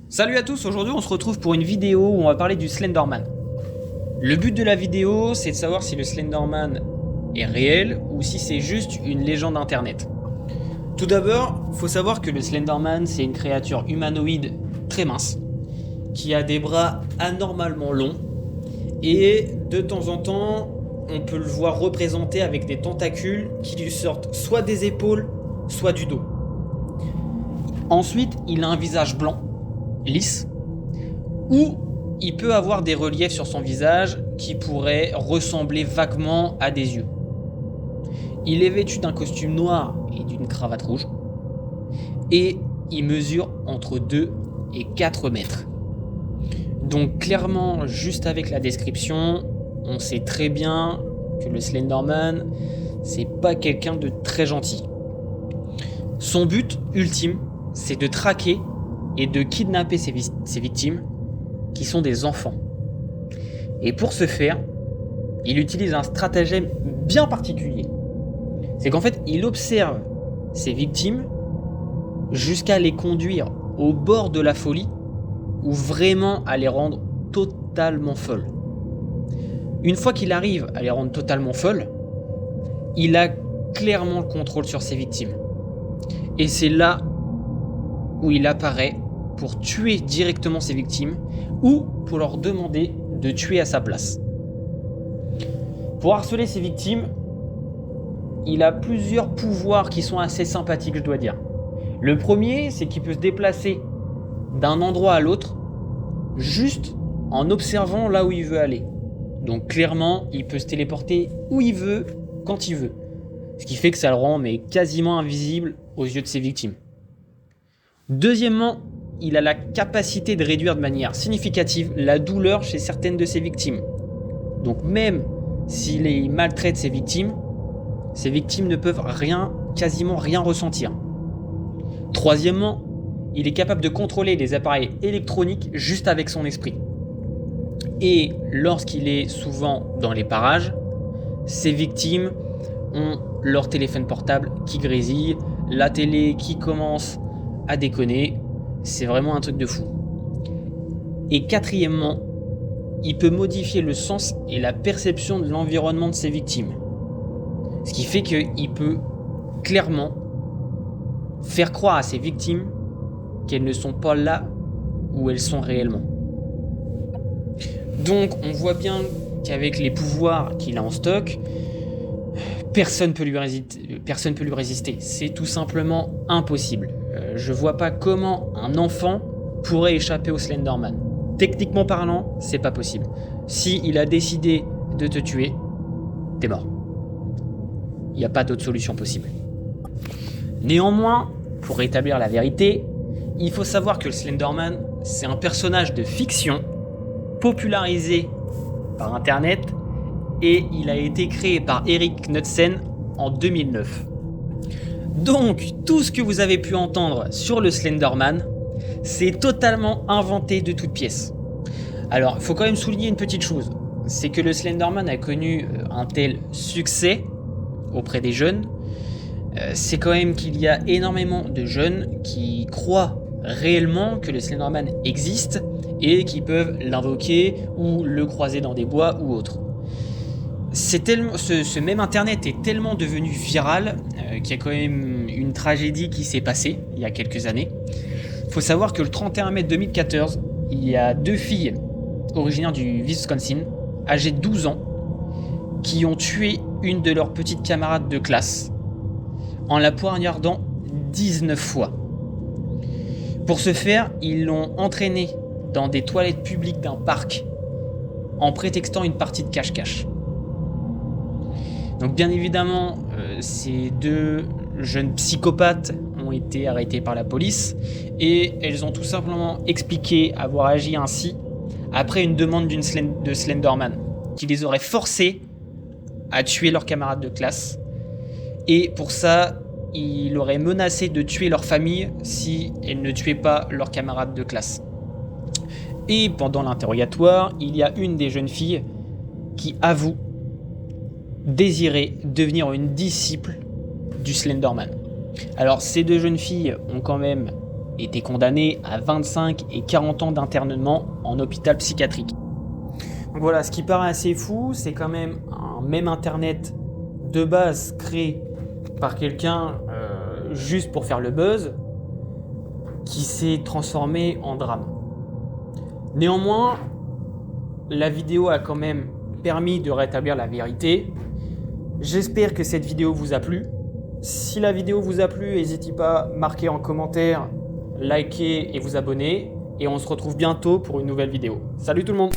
Salut à tous, aujourd'hui on se retrouve pour une vidéo où on va parler du Slenderman. Le but de la vidéo, c'est de savoir si le Slenderman est réel ou si c'est juste une légende internet. Tout d'abord, il faut savoir que le Slenderman, c'est une créature humanoïde très mince, qui a des bras anormalement longs, et de temps en temps, on peut le voir représenté avec des tentacules qui lui sortent soit des épaules, soit du dos. Ensuite, il a un visage blanc, lisse, ou il peut avoir des reliefs sur son visage qui pourraient ressembler vaguement à des yeux. Il est vêtu d'un costume noir et d'une cravate rouge, et il mesure entre 2 et 4 mètres. Donc clairement, juste avec la description, on sait très bien que le Slenderman, c'est pas quelqu'un de très gentil. Son but ultime, c'est de traquer et de kidnapper ses victimes, qui sont des enfants. Et pour ce faire, il utilise un stratagème bien particulier. C'est qu'en fait, il observe ses victimes jusqu'à les conduire au bord de la folie, ou vraiment à les rendre totalement folles. Une fois qu'il arrive à les rendre totalement folles, il a clairement le contrôle sur ses victimes. Et c'est là où il apparaît pour tuer directement ses victimes ou pour leur demander de tuer à sa place. Pour harceler ses victimes, il a plusieurs pouvoirs qui sont assez sympathiques, je dois dire. Le premier, c'est qu'il peut se déplacer d'un endroit à l'autre juste en observant là où il veut aller. Donc clairement, il peut se téléporter où il veut, quand il veut. Ce qui fait que ça le rend quasiment invisible aux yeux de ses victimes. Deuxièmement, il a la capacité de réduire de manière significative la douleur chez certaines de ses victimes. Donc même s'il maltraite ses victimes ne peuvent quasiment rien ressentir. Troisièmement, il est capable de contrôler les appareils électroniques juste avec son esprit. Et lorsqu'il est souvent dans les parages, ses victimes ont leur téléphone portable qui grésille, la télé qui commence à déconner. C'est vraiment un truc de fou. Et quatrièmement, il peut modifier le sens et la perception de l'environnement de ses victimes. Ce qui fait qu'il peut clairement faire croire à ses victimes qu'elles ne sont pas là où elles sont réellement. Donc on voit bien qu'avec les pouvoirs qu'il a en stock, personne peut lui résister. C'est tout simplement impossible. Je vois pas comment un enfant pourrait échapper au Slenderman. Techniquement parlant, c'est pas possible. Si il a décidé de te tuer, t'es mort. Il n'y a pas d'autre solution possible. Néanmoins, pour rétablir la vérité, il faut savoir que le Slenderman, c'est un personnage de fiction popularisé par Internet, et il a été créé par Eric Knudsen en 2009. Donc, tout ce que vous avez pu entendre sur le Slenderman, c'est totalement inventé de toutes pièces. Alors, il faut quand même souligner une petite chose, c'est que le Slenderman a connu un tel succès auprès des jeunes, c'est quand même qu'il y a énormément de jeunes qui croient réellement que le Slenderman existe et qui peuvent l'invoquer ou le croiser dans des bois ou autre. Ce même internet est tellement devenu viral qu'il y a quand même une tragédie qui s'est passée il y a quelques années. Il faut savoir que le 31 mai 2014, il y a 2 filles originaires du Wisconsin, âgées de 12 ans, qui ont tué une de leurs petites camarades de classe en la poignardant 19 fois. Pour ce faire, ils l'ont entraînée dans des toilettes publiques d'un parc en prétextant une partie de cache-cache. Donc bien évidemment, ces 2 jeunes psychopathes ont été arrêtés par la police et elles ont tout simplement expliqué avoir agi ainsi après une demande de Slenderman qui les aurait forcés à tuer leurs camarades de classe, et pour ça, il aurait menacé de tuer leur famille si elles ne tuaient pas leurs camarades de classe. Et pendant l'interrogatoire, il y a une des jeunes filles qui avoue désirer devenir une disciple du Slenderman. Alors ces 2 jeunes filles ont quand même été condamné à 25 et 40 ans d'internement en hôpital psychiatrique. Donc voilà, ce qui paraît assez fou, c'est quand même un mème internet de base créé par quelqu'un juste pour faire le buzz, qui s'est transformé en drame. Néanmoins, la vidéo a quand même permis de rétablir la vérité. J'espère que cette vidéo vous a plu. Si la vidéo vous a plu, n'hésitez pas à marquer en commentaire, liker et vous abonner. Et on se retrouve bientôt pour une nouvelle vidéo. Salut tout le monde!